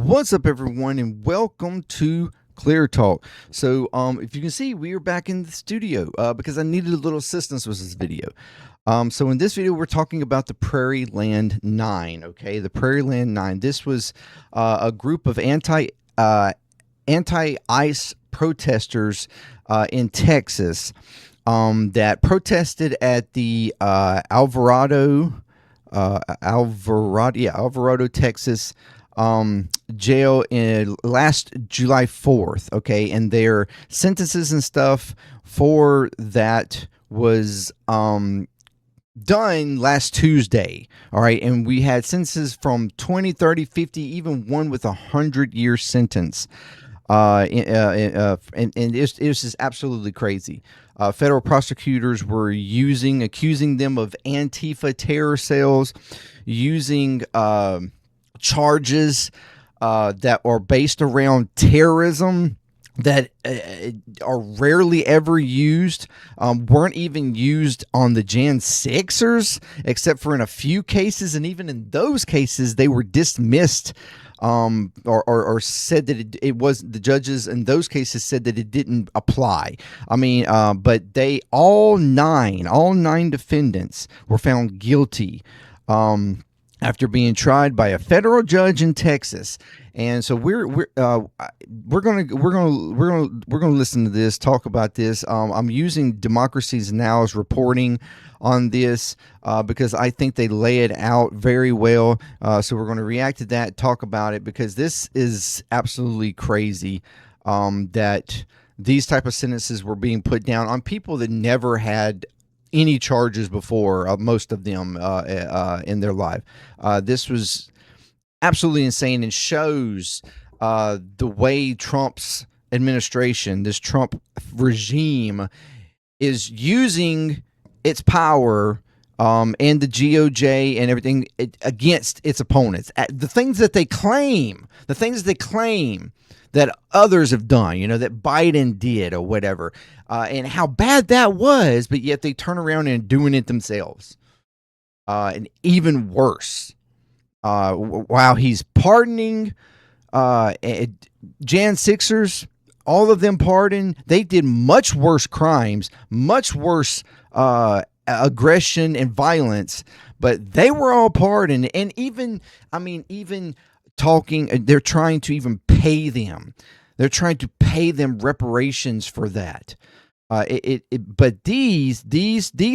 What's up, everyone, and welcome to Clear Talk. So, if you can see, we are back in the studio because I needed a little assistance with this video. So in this video, we're talking about the Prairieland 9. Okay, the Prairieland 9. This was a group of anti-ICE protesters in Texas that protested at the Alvarado, Texas jail in last July 4th. Okay, and their sentences and stuff for that was done last Tuesday. All right, and we had sentences from 20, 30, 50, even one with 100-year sentence. And it was just absolutely crazy. Federal prosecutors were accusing them of Antifa terror cells, using charges that are based around terrorism that are rarely ever used, weren't even used on the Jan 6ers, except for in a few cases, and even in those cases, they were dismissed, or said that it was, the judges in those cases said that it didn't apply. I mean, but they all nine defendants were found guilty after being tried by a federal judge in Texas. And so we're gonna listen to this, talk about this. I'm using Democracies Now's reporting on this because I think they lay it out very well. So we're going to react to that, talk about it, because this is absolutely crazy that these type of sentences were being put down on people that never had any charges before, most of them in their life. This was absolutely insane and shows the way Trump's administration, this Trump regime, is using its power and the GOJ and everything against its opponents. The things that they claim, that others have done, that Biden did or whatever, and how bad that was, but yet they turn around and doing it themselves. And even worse, while he's pardoning Jan 6ers, all of them pardoned, they did much worse crimes, much worse aggression and violence, but they were all pardoned. And even talking, they're trying to even pay them. They're trying to pay them reparations for that. But these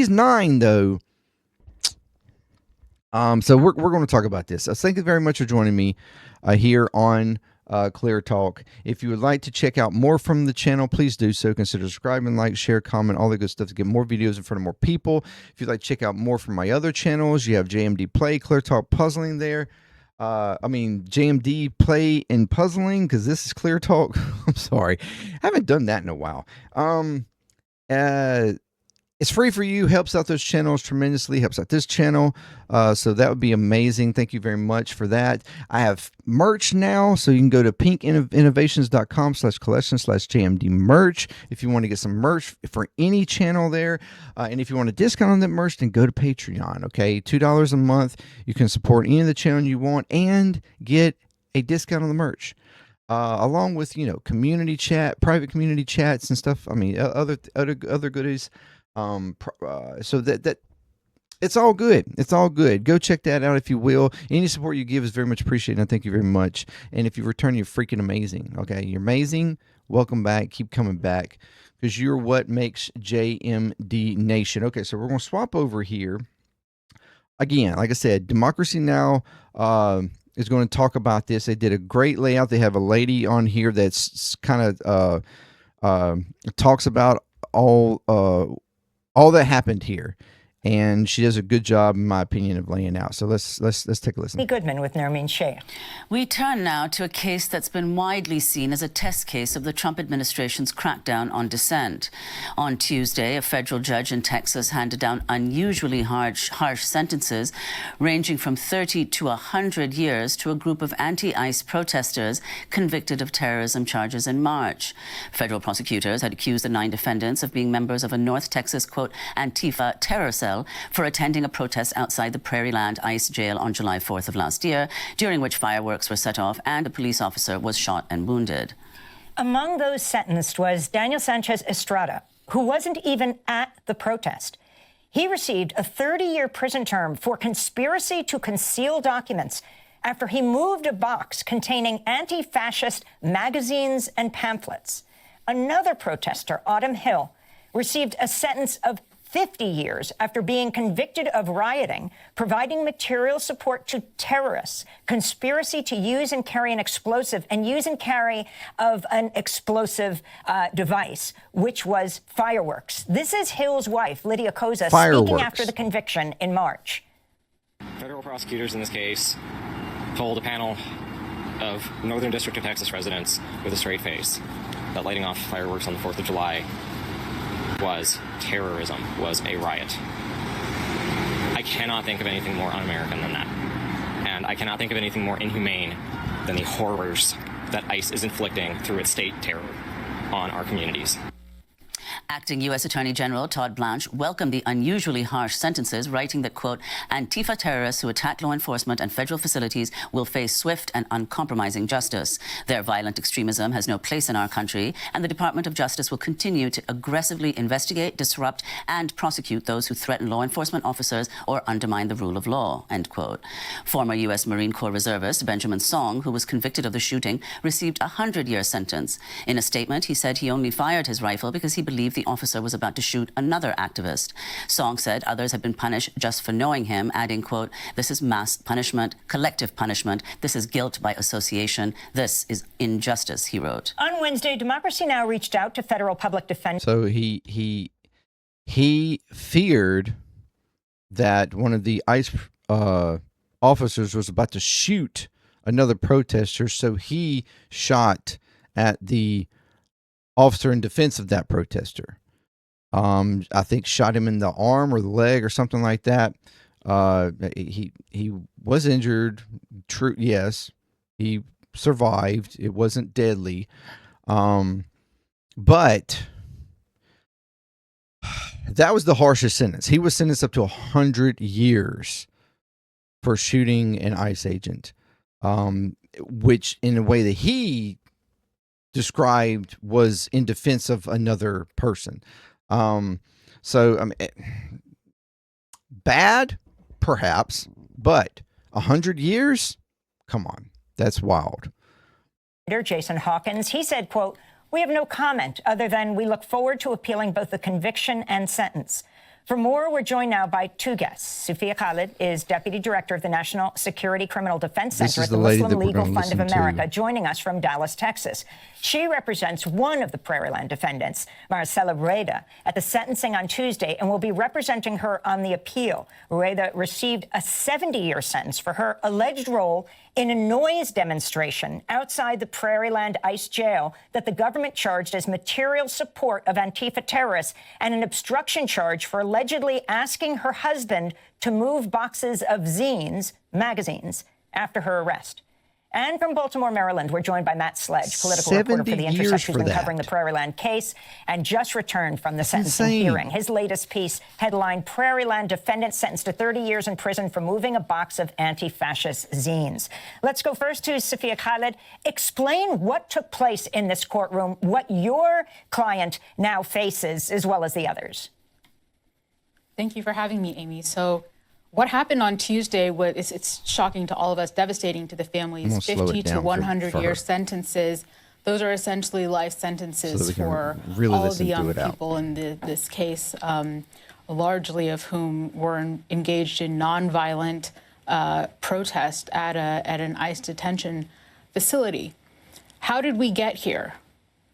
nine, though. So we're going to talk about this. Thank you very much for joining me here on Clear Talk. If you would like to check out more from the channel, please do so. Consider subscribing, like, share, comment, all the good stuff to get more videos in front of more people. If you'd like to check out more from my other channels, you have JMDPLAY, Clear Talk Puzzling there. JMDPLAY and Puzzling, because this is Clear Talk. I'm sorry, I haven't done that in a while. It's free for you, helps out those channels tremendously, helps out this channel. So that would be amazing. Thank you very much for that. I have merch now, so you can go to pinkinnovations.com/collection/JMD merch if you want to get some merch for any channel there. And if you want a discount on that merch, then go to Patreon. Okay, $2 a month. You can support any of the channel you want and get a discount on the merch. Along with, community chat, private community chats and stuff. I mean, other goodies. So that it's all good. It's all good. Go check that out if you will. Any support you give is very much appreciated. And I thank you very much. And if you return, you're freaking amazing. Okay, you're amazing. Welcome back. Keep coming back, because you're what makes JMD Nation. Okay, so we're gonna swap over here again. Like I said, Democracy Now! Is going to talk about this. They did a great layout. They have a lady on here that's kind of talks about all that happened here, and she does a good job, in my opinion, of laying out. So let's take a listen. Goodman with Nermeen Sheikh. We turn now to a case that's been widely seen as a test case of the Trump administration's crackdown on dissent. On Tuesday, a federal judge in Texas handed down unusually harsh sentences ranging from 30 to 100 years to a group of anti-ICE protesters convicted of terrorism charges in March. Federal prosecutors had accused the 9 defendants of being members of a North Texas, quote, Antifa terror cell trial for attending a protest outside the Prairieland ICE jail on July 4th of last year, during which fireworks were set off and a police officer was shot and wounded. Among those sentenced was Daniel Sanchez Estrada, who wasn't even at the protest. He received a 30-year prison term for conspiracy to conceal documents after he moved a box containing anti-fascist magazines and pamphlets. Another protester, Autumn Hill, received a sentence of 50 years after being convicted of rioting, providing material support to terrorists, conspiracy to use and carry an explosive, and use and carry of an explosive device, which was fireworks. This is Hill's wife, Lydia Koza, speaking after the conviction in March. Federal prosecutors in this case told a panel of Northern District of Texas residents with a straight face that lighting off fireworks on the 4th of July was terrorism, was a riot. I cannot think of anything more un-American than that. And I cannot think of anything more inhumane than the horrors that ICE is inflicting through its state terror on our communities. Acting U.S. Attorney General Todd Blanche welcomed the unusually harsh sentences, writing that, quote, Antifa terrorists who attack law enforcement and federal facilities will face swift and uncompromising justice. Their violent extremism has no place in our country, and the Department of Justice will continue to aggressively investigate, disrupt, and prosecute those who threaten law enforcement officers or undermine the rule of law, end quote. Former U.S. Marine Corps reservist Benjamin Song, who was convicted of the shooting, received a 100-year sentence. In a statement, he said he only fired his rifle because he believed the officer was about to shoot another activist. Song said others had been punished just for knowing him, adding, quote, this is mass punishment, collective punishment. This is guilt by association. This is injustice, he wrote. On Wednesday, Democracy Now! Reached out to federal public defender. So he feared that one of the ICE officers was about to shoot another protester, so he shot at the officer in defense of that protester. I think shot him in the arm or the leg or something like that. He was injured. True, yes, he survived. It wasn't deadly, but that was the harshest sentence. He was sentenced up to 100 years for shooting an ICE agent, which in a way that he described was in defense of another person. So I mean, bad, perhaps, but 100 years? Come on, that's wild. Jason Hawkins, he said, quote, we have no comment other than we look forward to appealing both the conviction and sentence. For more, we're joined now by two guests. Sophia Khalid is Deputy Director of the National Security Criminal Defense Center at the Muslim Legal Fund of America, joining us from Dallas, Texas. She represents one of the Prairieland defendants, Marcela Rueda, at the sentencing on Tuesday and will be representing her on the appeal. Rueda received a 70-year sentence for her alleged role in a noise demonstration outside the Prairieland ICE jail that the government charged as material support of Antifa terrorists, and an obstruction charge for allegedly asking her husband to move boxes of zines, magazines, after her arrest. And from Baltimore, Maryland, we're joined by Matt Sledge, political reporter for The Intercept, who's been covering the Prairieland case and just returned from the sentencing hearing. His latest piece, headlined, Prairieland defendant sentenced to 30 years in prison for moving a box of anti-fascist zines. Let's go first to Sophia Khalid. Explain what took place in this courtroom, what your client now faces, as well as the others. Thank you for having me, Amy. So what happened on Tuesday was, it's shocking to all of us, devastating to the families. 50 to 100-year sentences. Those are essentially life sentences for all of the young people in this case, largely of whom were engaged in nonviolent protest at an ICE detention facility. How did we get here?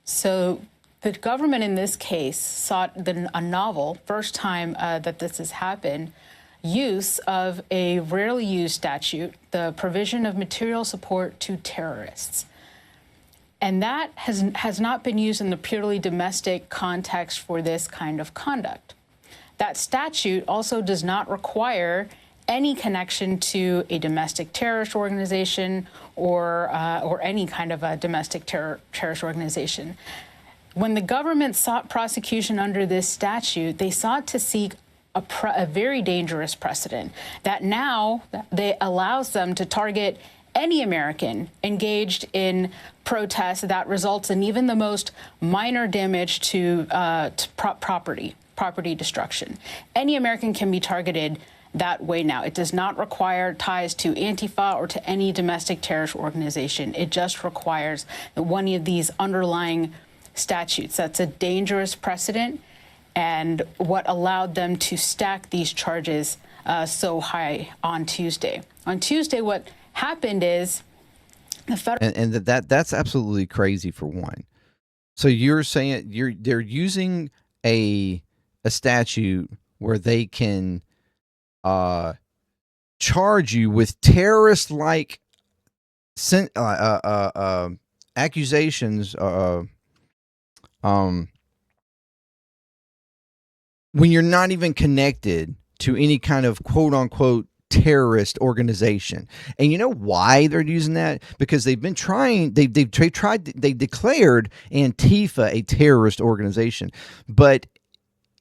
So the government in this case sought a novel, first time that this has happened, use of a rarely used statute, the provision of material support to terrorists. And that has not been used in the purely domestic context for this kind of conduct. That statute also does not require any connection to a domestic terrorist organization or any kind of a domestic terrorist organization. When the government sought prosecution under this statute, they sought to seek a very dangerous precedent that now they allows them to target any American engaged in protests that results in even the most minor damage to property destruction. Any American can be targeted that way now. It does not require ties to Antifa or to any domestic terrorist organization. It just requires one of these underlying statutes. That's a dangerous precedent, and what allowed them to stack these charges so high on Tuesday. On Tuesday, what happened is the federal and that's absolutely crazy for one. So you're saying they're using a statute where they can charge you with terrorist-like accusations when you're not even connected to any kind of quote-unquote terrorist organization. And you know why they're using that? Because they've been trying, they declared Antifa a terrorist organization, but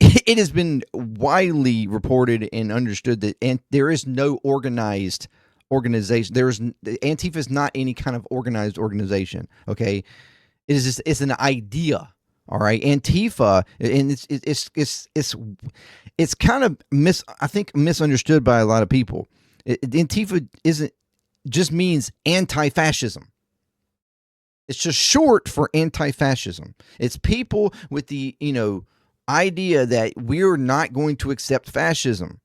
it has been widely reported and understood that there is no organized organization. Antifa is not any kind of organized organization. Okay, it's an idea. All right, Antifa, and it's kind of misunderstood by a lot of people. Antifa just means anti-fascism. It's just short for anti-fascism. It's people with the idea that we're not going to accept fascism,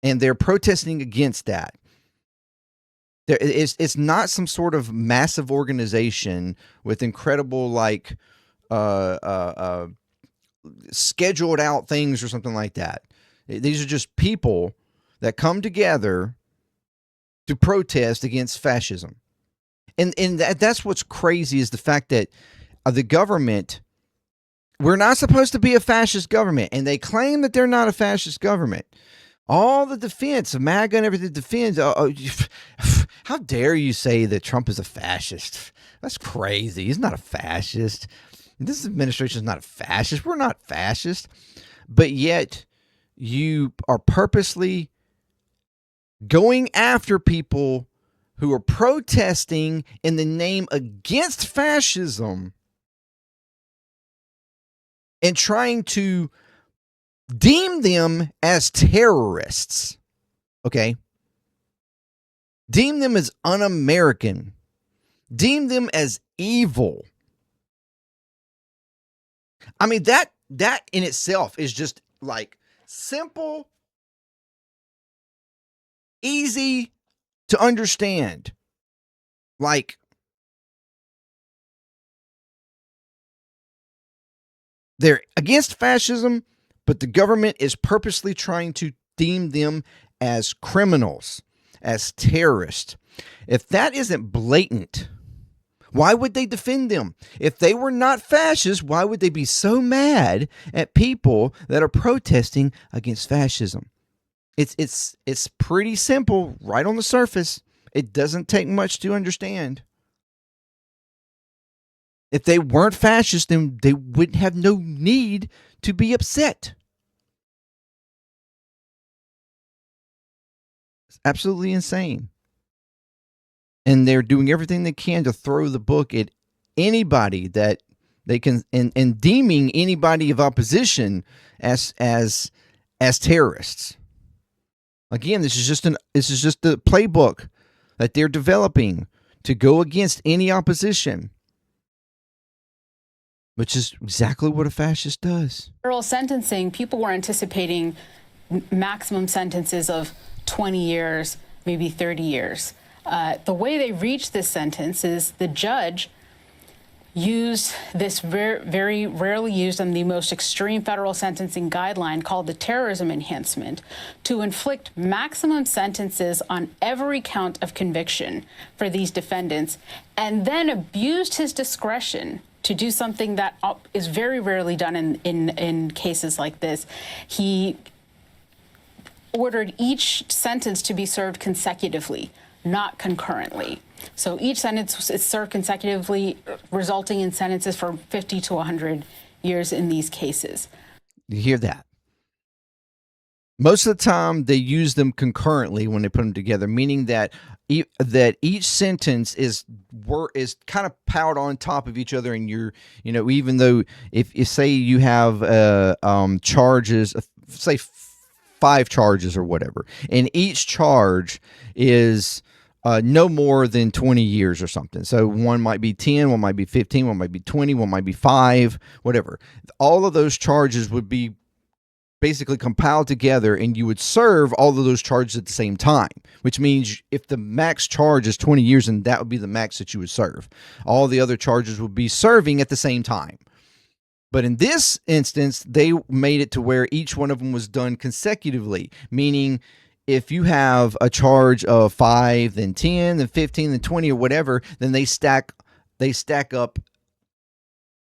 and they're protesting against that. It's not some sort of massive organization with incredible scheduled out things or something like that. These are just people that come together to protest against fascism. And that's what's crazy, is the fact that the government, we're not supposed to be a fascist government, and they claim that they're not a fascist government. All the defense of MAGA and everything defends. How dare you say that Trump is a fascist? That's crazy. He's not a fascist. This administration is not a fascist. We're not fascist. But yet you are purposely going after people who are protesting in the name against fascism and trying to deem them as terrorists. Okay? Deem them as un-American. Deem them as evil. I mean, that in itself is just like simple, easy to understand. Like, they're against fascism, but the government is purposely trying to deem them as criminals, as terrorists. If that isn't blatant, why would they defend them? If they were not fascists, why would they be so mad at people that are protesting against fascism? It's pretty simple, right on the surface. It doesn't take much to understand. If they weren't fascists, then they would have no need to be upset. It's absolutely insane. And they're doing everything they can to throw the book at anybody that they can, and deeming anybody of opposition as terrorists. Again, this is just the playbook that they're developing to go against any opposition, which is exactly what a fascist does. Federal sentencing, people were anticipating maximum sentences of 20 years, maybe 30 years. The way they reached this sentence is the judge used this very rarely used and the most extreme federal sentencing guideline called the terrorism enhancement to inflict maximum sentences on every count of conviction for these defendants, and then abused his discretion to do something that is very rarely done in cases like this. He ordered each sentence to be served consecutively, not concurrently. So each sentence is served consecutively, resulting in sentences for 50 to 100 years in these cases. You hear that? Most of the time, they use them concurrently when they put them together, meaning that that each sentence is kind of piled on top of each other, and even though if say you have charges, say 5 charges or whatever, and each charge is no more than 20 years or something. So one might be 10, one might be 15, one might be 20, one might be 5, whatever. All of those charges would be basically compiled together, and you would serve all of those charges at the same time, which means if the max charge is 20 years, and that would be the max that you would serve. All the other charges would be serving at the same time. But in this instance, they made it to where each one of them was done consecutively, meaning if you have a charge of 5, then 10, then 15, then 20, or whatever, then they stack up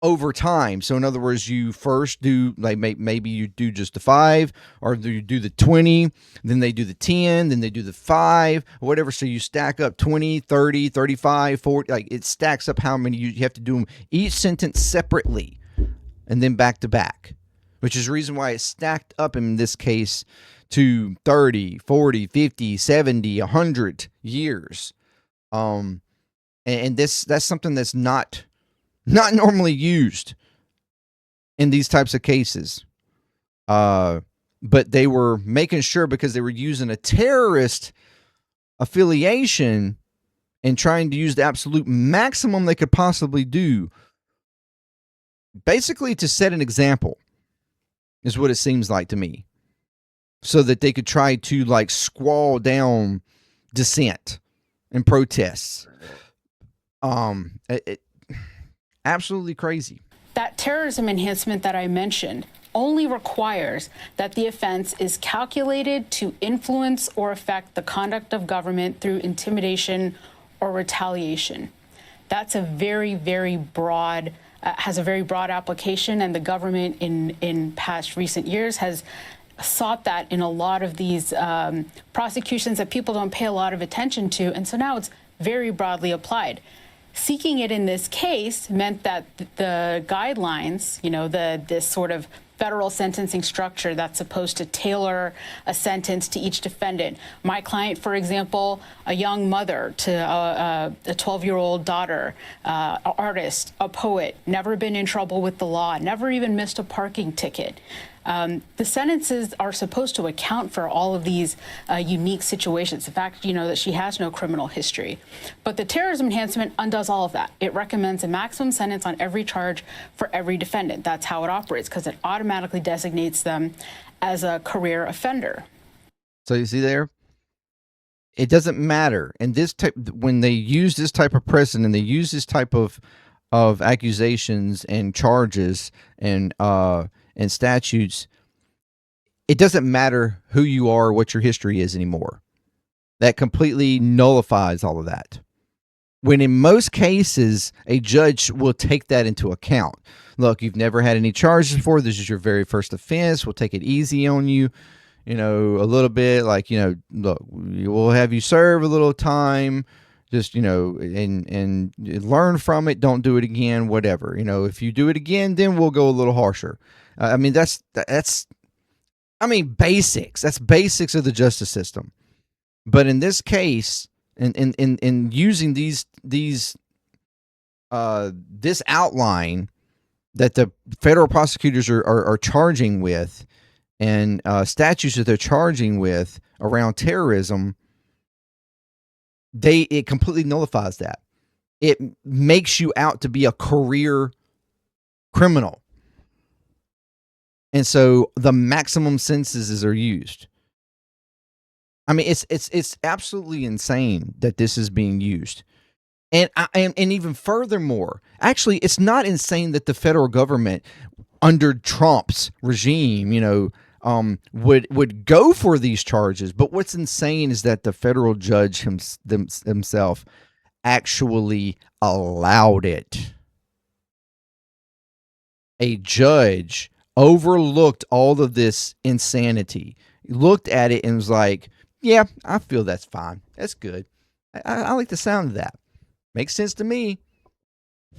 over time. So in other words, you first do, like, maybe you do just the 5, or you do the 20, then they do the 10, then they do the 5, or whatever. So you stack up 20, 30, 35, 40, like it stacks up how many you have to do them each sentence separately and then back to back, which is the reason why it's stacked up in this case to 30, 40, 50, 70, 100 years. And that's something that's not normally used in these types of cases. But they were making sure, because they were using a terrorist affiliation and trying to use the absolute maximum they could possibly do, basically to set an example, is what it seems like to me, so that they could try to like squall down dissent and protests. Absolutely crazy. That terrorism enhancement that I mentioned only requires that the offense is calculated to influence or affect the conduct of government through intimidation or retaliation. That's a very, very broad, has a very broad application, and the government in past recent years has sought that in a lot of these prosecutions that people don't pay a lot of attention to, and so now it's very broadly applied. Seeking it in this case meant that the guidelines, this sort of federal sentencing structure that's supposed to tailor a sentence to each defendant. My client, for example, a young mother to a 12-year-old daughter, an artist, a poet, never been in trouble with the law, never even missed a parking ticket. The sentences are supposed to account for all of these unique situations. The fact, that she has no criminal history. But the terrorism enhancement undoes all of that. It recommends a maximum sentence on every charge for every defendant. That's how it operates, because it automatically designates them as a career offender. So you see there? It doesn't matter. And this type, when they use this type of precedent, and they use this type of accusations and charges and statutes, it doesn't matter who you are or what your history is anymore. That completely nullifies all of that. When in most cases, a judge will take that into account. Look, you've never had any charges before. This is your very first offense. We'll take it easy on you, a little bit. Like, look, we'll have you serve a little time. Just, and learn from it. Don't do it again, whatever. If you do it again, then we'll go a little harsher. That's basics. That's basics of the justice system. But in this case, in using this outline that the federal prosecutors are charging with, and statutes that they're charging with around terrorism, it completely nullifies that. It makes you out to be a career criminal. And so the maximum sentences are used. It's absolutely insane that this is being used. And even furthermore, actually, it's not insane that the federal government under Trump's regime, would go for these charges. But what's insane is that the federal judge himself actually allowed it. A judge overlooked all of this insanity, looked at it and was like, yeah, I feel that's fine. That's good. I like the sound of that. Makes sense to me.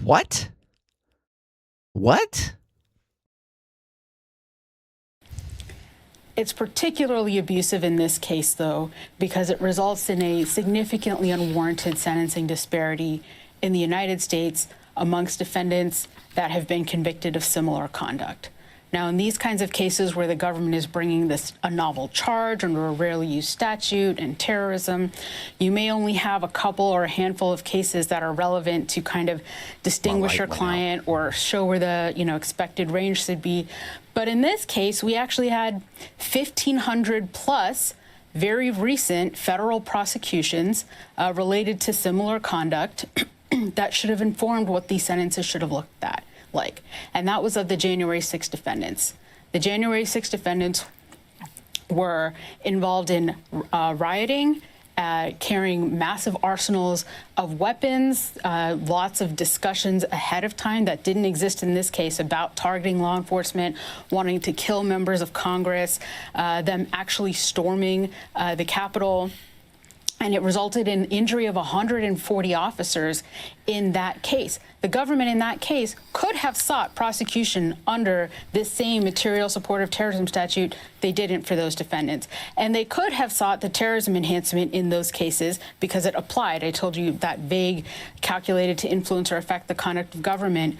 What? It's particularly abusive in this case, though, because it results in a significantly unwarranted sentencing disparity in the United States amongst defendants that have been convicted of similar conduct. Now, in these kinds of cases where the government is bringing a novel charge under a rarely used statute and terrorism, you may only have a couple or a handful of cases that are relevant to kind of distinguish your client or show where the expected range should be. But in this case, we actually had 1,500 plus very recent federal prosecutions related to similar conduct that should have informed what these sentences should have looked like. And that was of the January 6th defendants. The January 6th defendants were involved in rioting, carrying massive arsenals of weapons, lots of discussions ahead of time that didn't exist in this case about targeting law enforcement, wanting to kill members of Congress, them actually storming the Capitol. And it resulted in injury of 140 officers in that case. The government in that case could have sought prosecution under this same material support of terrorism statute. They didn't for those defendants. And they could have sought the terrorism enhancement in those cases because it applied. I told you that vague, calculated to influence or affect the conduct of government,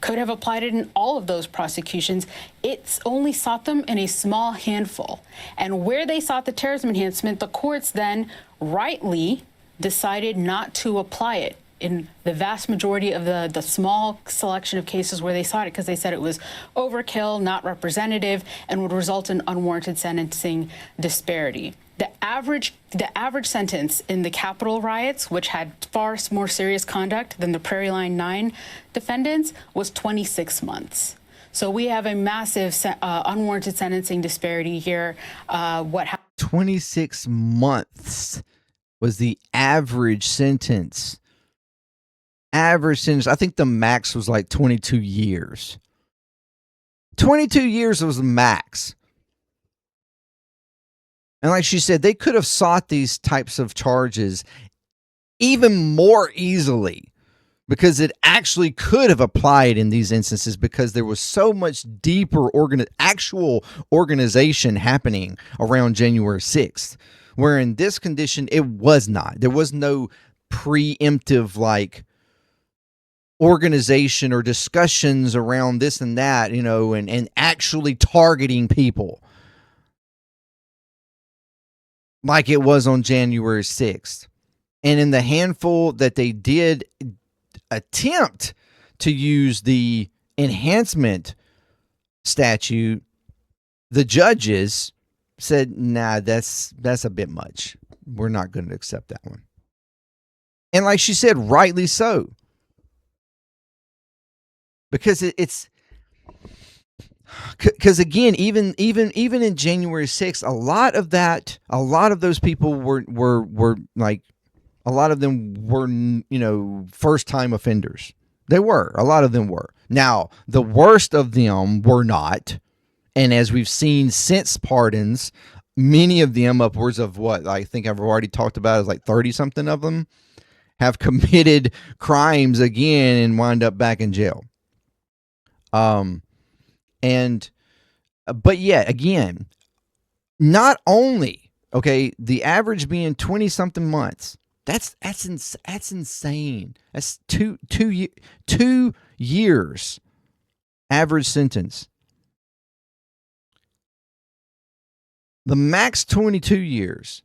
could have applied it in all of those prosecutions. It's only sought them in a small handful. And where they sought the terrorism enhancement, the courts then rightly decided not to apply it in the vast majority of the small selection of cases where they sought it, because they said it was overkill, not representative, and would result in unwarranted sentencing disparity. The average sentence in the Capitol riots, which had far more serious conduct than the PRAIRIELAND 9 defendants, was 26 months. So we have a massive unwarranted sentencing disparity here. 26 months was the average sentence. Average sentence. I think the max was like 22 years. 22 years was the max. And like she said, they could have sought these types of charges even more easily because it actually could have applied in these instances because there was so much deeper actual organization happening around January 6th, where in this condition, it was not. There was no preemptive organization or discussions around this and that, and actually targeting people like it was on January 6th. And in the handful that they did attempt to use the enhancement statute, the judges said, nah, that's a bit much. We're not going to accept that one. And like she said, rightly so. Because because again, even in January 6th, a lot of those people were like, a lot of them were, first time offenders. A lot of them were. Now, the worst of them were not. And as we've seen since pardons, many of them, upwards of what I think I've already talked about, is like 30 something of them have committed crimes again and wind up back in jail. But yet again, not only, the average being 20 something months, that's insane. That's two years average sentence. The max 22 years.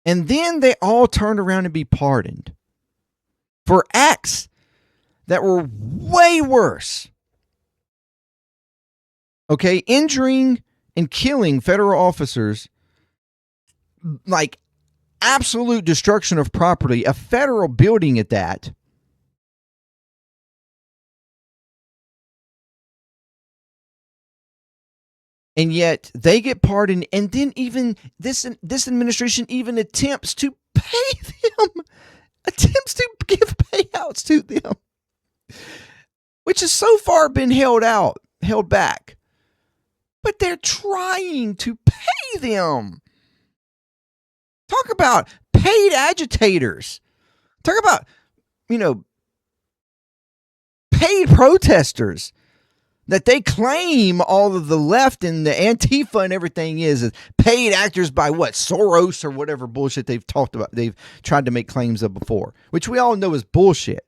And then they all turned around and be pardoned for acts that were way worse. Injuring and killing federal officers, like absolute destruction of property, a federal building at that. And yet they get pardoned, and then even this administration even attempts to pay them, attempts to give payouts to them, which has so far been held back. But they're trying to pay them. Talk about paid agitators. Talk about, paid protesters. that they claim all of the left and the Antifa and everything is paid actors by what, Soros or whatever bullshit they've talked about. They've tried to make claims of before, which we all know is bullshit.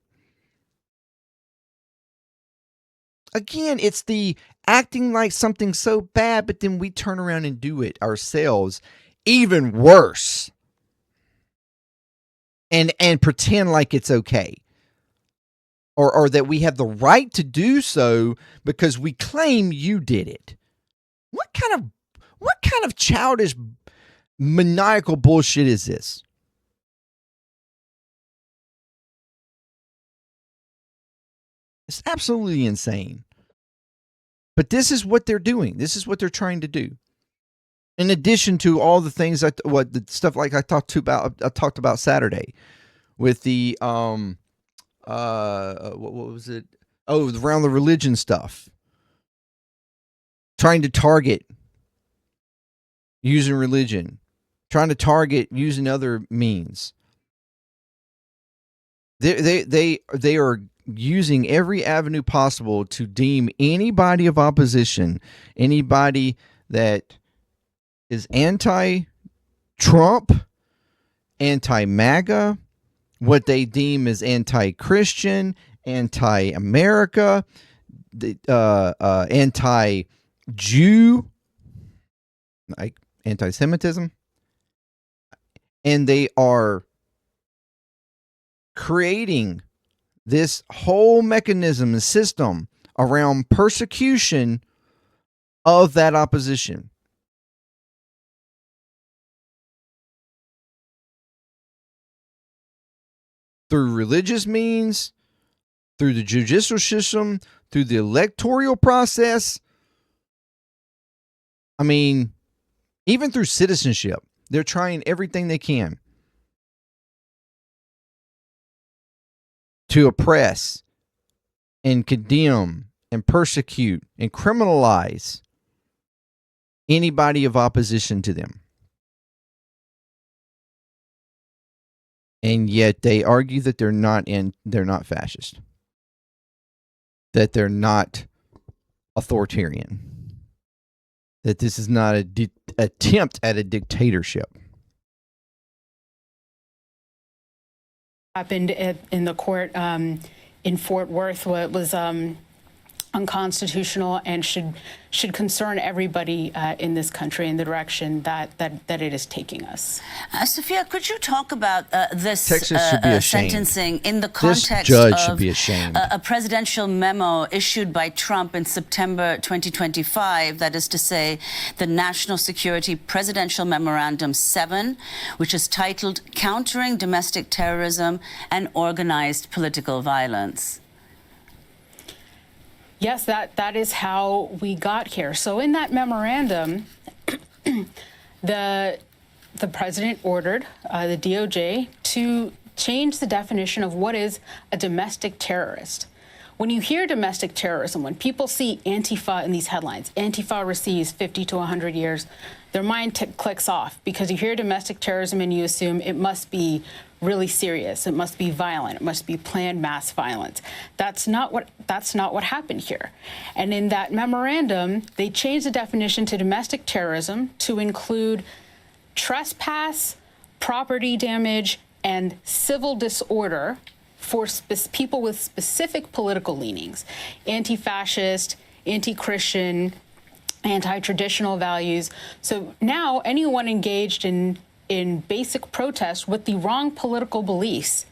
Again, it's the acting like something so bad, but then we turn around and do it ourselves, even worse, and pretend like it's okay. Or that we have the right to do so because we claim you did it. What kind of childish, maniacal bullshit is this? It's absolutely insane. But this is what they're doing. This is what they're trying to do. In addition to all the things the stuff like I talked about Saturday with the what was it? Oh, around the religion stuff. Trying to target using religion. Trying to target using other means. They are using every avenue possible to deem anybody of opposition, anybody that is anti-Trump, anti-MAGA, what they deem as anti-Christian, anti-America, anti-Jew, like anti-Semitism, and they are creating this whole mechanism, the system around persecution of that opposition. Through religious means, through the judicial system, through the electoral process. I mean, even through citizenship, they're trying everything they can to oppress and condemn and persecute and criminalize anybody of opposition to them. And yet they argue that they're not fascist, that they're not authoritarian, that this is not an attempt at a dictatorship. Happened in the court in Fort Worth, what was unconstitutional and should concern everybody in this country in the direction that it is taking us. Sophia, could you talk about this sentencing in the This context judge of should be ashamed. A presidential memo issued by Trump in September 2025, that is to say, the National Security Presidential Memorandum 7, which is titled Countering Domestic Terrorism and Organized Political Violence? Yes, that is how we got here. So in that memorandum, the president ordered the DOJ to change the definition of what is a domestic terrorist. When you hear domestic terrorism, when people see Antifa in these headlines, Antifa receives 50 to 100 years, their mind clicks off because you hear domestic terrorism and you assume it must be really serious. It must be violent. It must be planned mass violence. That's not what happened here. And in that memorandum, they changed the definition to domestic terrorism to include trespass, property damage, and civil disorder for people with specific political leanings, anti-fascist, anti-Christian, anti-traditional values. So now anyone engaged in basic protest with the wrong political beliefs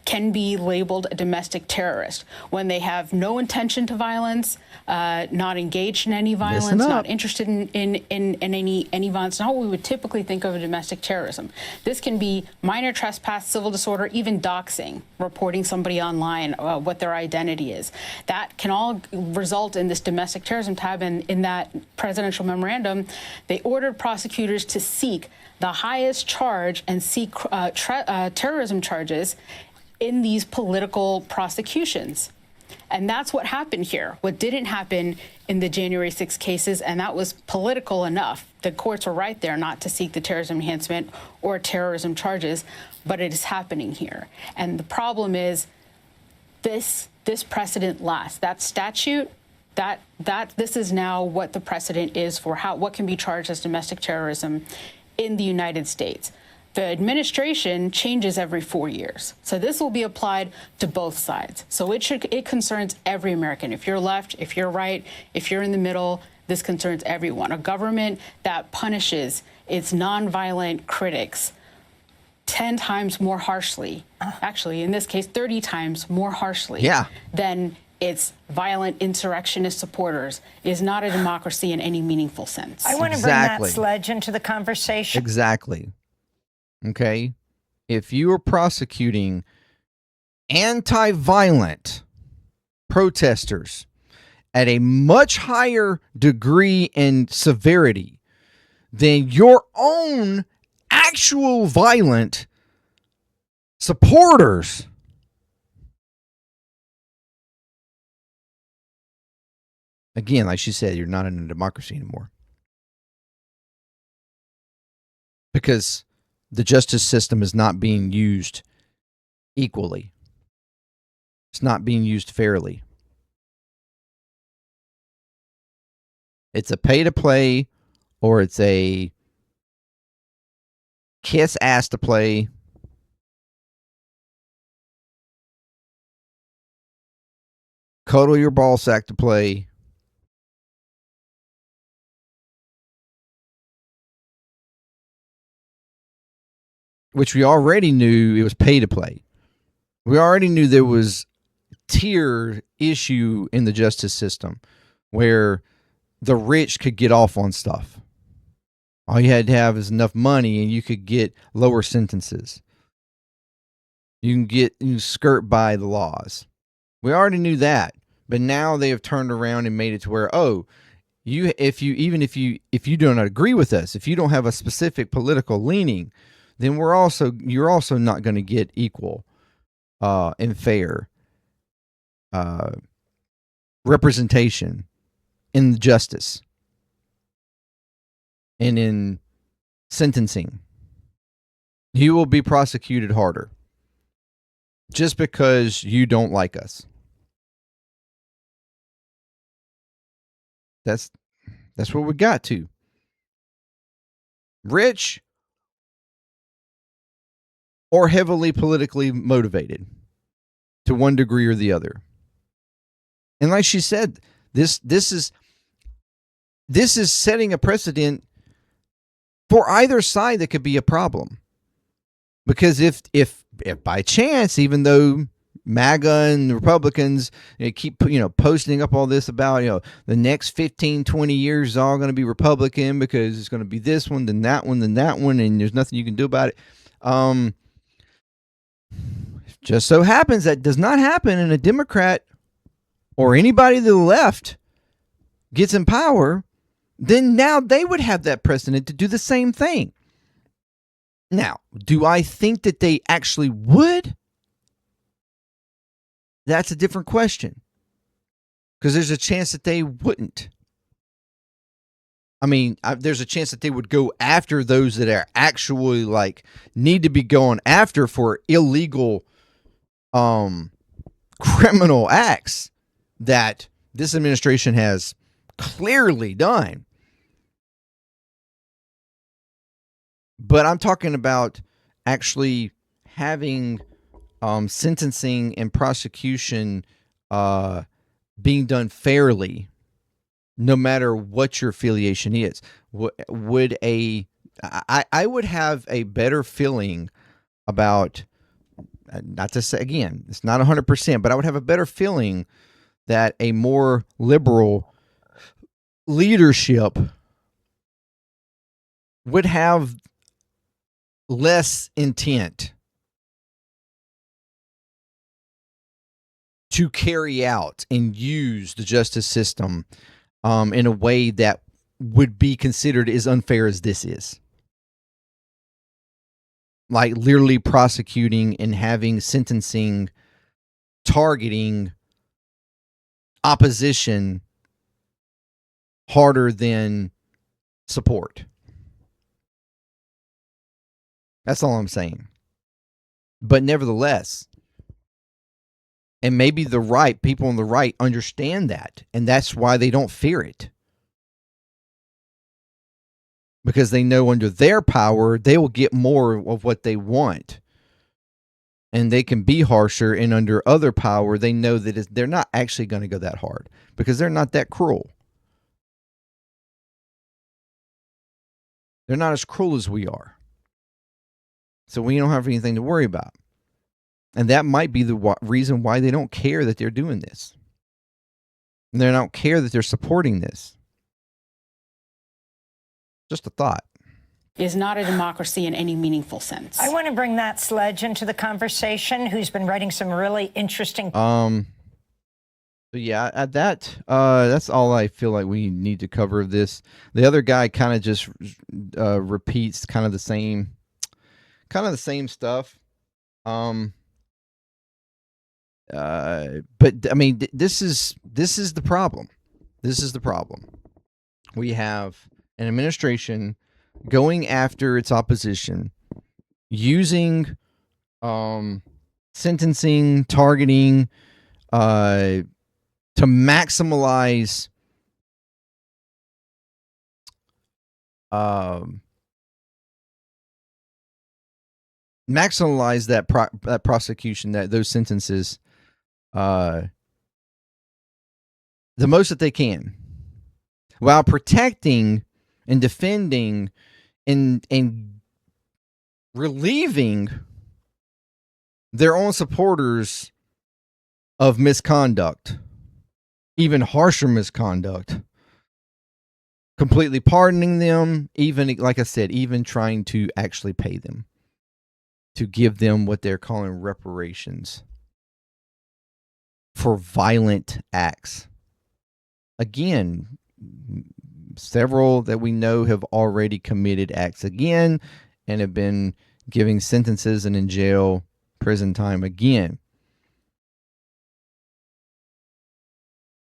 can be labeled a domestic terrorist when they have no intention to violence, not engaged in any violence, not interested in any violence, not what we would typically think of as domestic terrorism. This can be minor trespass, civil disorder, even doxing, reporting somebody online, what their identity is. That can all result in this domestic terrorism tab. And in that presidential memorandum, they ordered prosecutors to seek the highest charge and seek terrorism charges in these political prosecutions. And that's what happened here. What didn't happen in the January 6 cases, and that was political enough. The courts were right there not to seek the terrorism enhancement or terrorism charges, but it is happening here. And the problem is this precedent lasts. That statute This is now what the precedent is for what can be charged as domestic terrorism in the United States. The administration changes every 4 years. So this will be applied to both sides. So it concerns every American. If you're left, if you're right, if you're in the middle, this concerns everyone. A government that punishes its nonviolent critics 10 times more harshly, actually, in this case, 30 times more harshly than its violent insurrectionist supporters is not a democracy in any meaningful sense. I want to bring that sledge into the conversation. Exactly. Okay? If you are prosecuting anti-violent protesters at a much higher degree and severity than your own actual violent supporters, again, like she said, you're not in a democracy anymore. Because the justice system is not being used equally. It's not being used fairly. It's a pay to play, or it's a kiss ass to play. Cuddle your ball sack to play. Which we already knew it was pay to play. We already knew there was tier issue in the justice system where the rich could get off on stuff. All you had to have is enough money and you could get lower sentences. You can skirt by the laws. We already knew that, but now they have turned around and made it to where, if you don't agree with us, if you don't have a specific political leaning, then you're also not going to get equal and fair representation in justice and in sentencing. You will be prosecuted harder just because you don't like us. That's what we got to. Rich or heavily politically motivated to one degree or the other. And like she said, this is setting a precedent for either side that could be a problem. Because if by chance, even though MAGA and the Republicans keep posting up all this about the next 15, 20 years is all going to be Republican because it's going to be this one, then that one, and there's nothing you can do about it. Just so happens that does not happen, and a Democrat or anybody to the left gets in power, then now they would have that precedent to do the same thing. Now, do I think that they actually would? That's a different question. Because there's a chance that they wouldn't. I mean, there's a chance that they would go after those that are actually need to be going after for illegal criminal acts that this administration has clearly done. But I'm talking about actually having sentencing and prosecution being done fairly, no matter what your affiliation is. I would have a better feeling about, not to say, again, it's not 100%, but I would have a better feeling that a more liberal leadership would have less intent to carry out and use the justice system in a way that would be considered as unfair as this is. Like literally prosecuting and having sentencing targeting opposition harder than support. That's all I'm saying. But nevertheless, And maybe the right people on the right understand that, and that's why they don't fear it. Because they know under their power, they will get more of what they want. And they can be harsher, and under other power, they know that they're not actually going to go that hard because they're not that cruel. They're not as cruel as we are. So we don't have anything to worry about. And that might be the reason why they don't care that they're doing this. And they don't care that they're supporting this. Just a thought. Is not a democracy in any meaningful sense. I want to bring Matt Sledge into the conversation, who's been writing some really interesting. But yeah, at that's all I feel like we need to cover of this. The other guy kind of just repeats kind of the same stuff. But I mean, this is the problem. This is the problem. We have an administration going after its opposition, using sentencing, targeting, to maximize that prosecution, those sentences, the most that they can, while protecting and defending and relieving their own supporters of misconduct, even harsher misconduct, completely pardoning them, even, like I said, even trying to actually pay them, to give them what they're calling reparations for violent acts. Again, several that we know have already committed acts again and have been giving sentences and in jail, prison time again.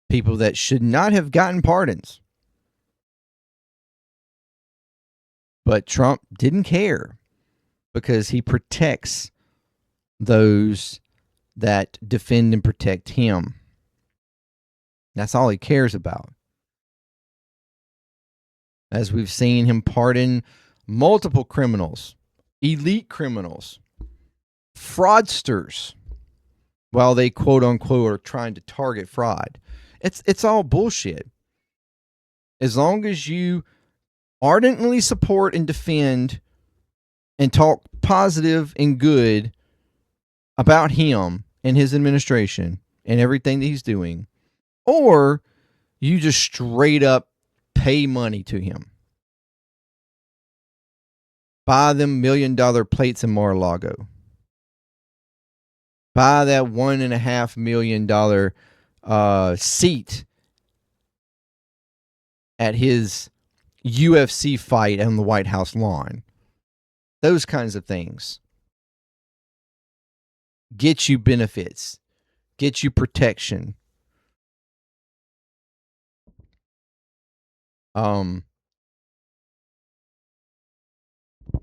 People that should not have gotten pardons. But Trump didn't care because he protects those that defend and protect him. That's all he cares about. As we've seen him pardon multiple criminals, elite criminals, fraudsters, while they quote unquote are trying to target fraud. It's all bullshit. As long as you ardently support and defend and talk positive and good about him and his administration and everything that he's doing, or you just straight up pay money to him. Buy them $1 million plates in Mar-a-Lago. Buy that $1.5 million seat at his UFC fight on the White House lawn. Those kinds of things get you benefits, get you protection.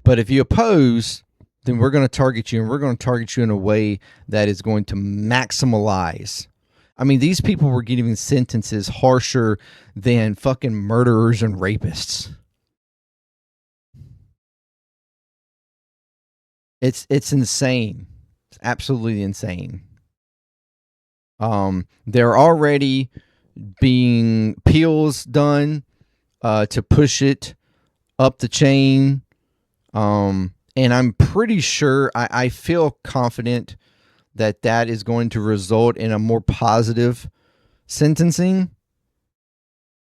But if you oppose, then we're going to target you, and we're going to target you in a way that is going to maximize. I mean, these people were getting sentences harsher than fucking murderers and rapists. It's insane. It's absolutely insane. There are already being appeals done to push it up the chain. And I'm pretty sure, I feel confident that is going to result in a more positive sentencing.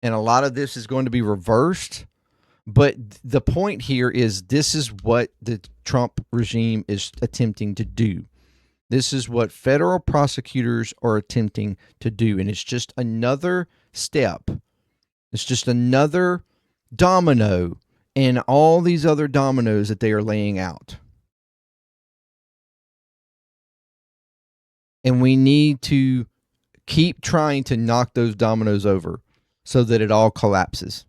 And a lot of this is going to be reversed. But the point here is, this is what the Trump regime is attempting to do. This is what federal prosecutors are attempting to do. And it's just another step. It's just another domino in all these other dominoes that they are laying out. And we need to keep trying to knock those dominoes over so that it all collapses.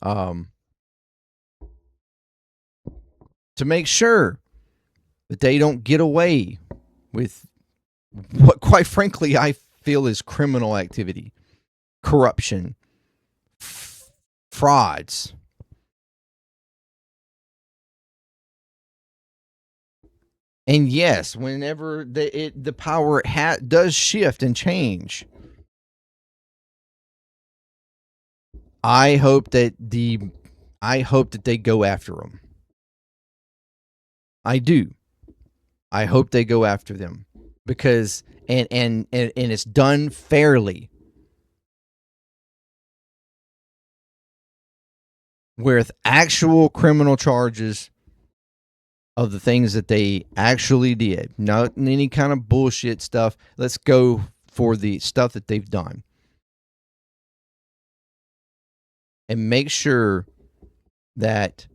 To make sure that they don't get away with what, quite frankly, I feel is criminal activity, corruption, frauds. And yes, whenever the power does shift and change, I hope that they go after them. I do. I hope they go after them, because and it's done fairly, with actual criminal charges of the things that they actually did, not any kind of bullshit stuff. Let's go for the stuff that they've done, and make sure that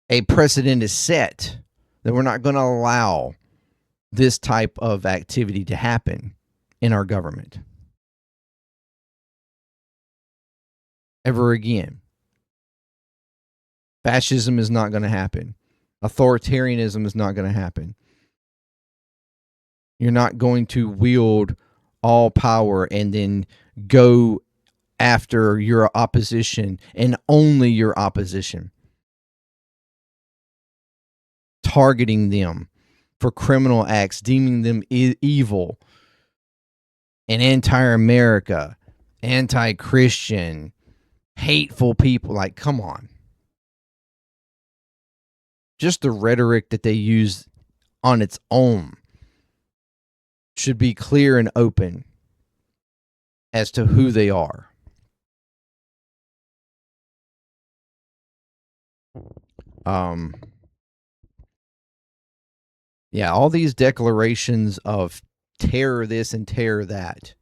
a precedent is set, that we're not going to allow this type of activity to happen in our government ever again. Fascism is not going to happen. Authoritarianism is not going to happen. You're not going to wield all power and then go after your opposition and only your opposition, targeting them for criminal acts, deeming them evil and anti-America, anti-Christian, hateful people. Like, come on. Just the rhetoric that they use on its own should be clear and open as to who they are. Yeah, all these declarations of terror this and terror that,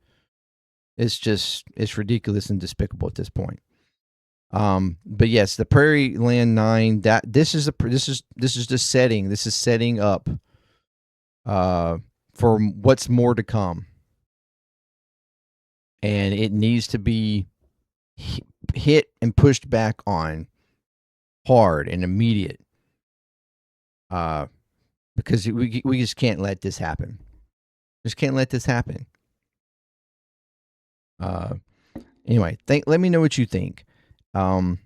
it's ridiculous and despicable at this point. But yes, the Prairieland 9, that this is the setting. This is setting up for what's more to come. And it needs to be hit and pushed back on hard and immediate. Because we just can't let this happen. Just can't let this happen. Anyway, let me know what you think. And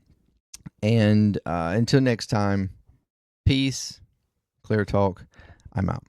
until next time, peace, ClearTalk. I'm out.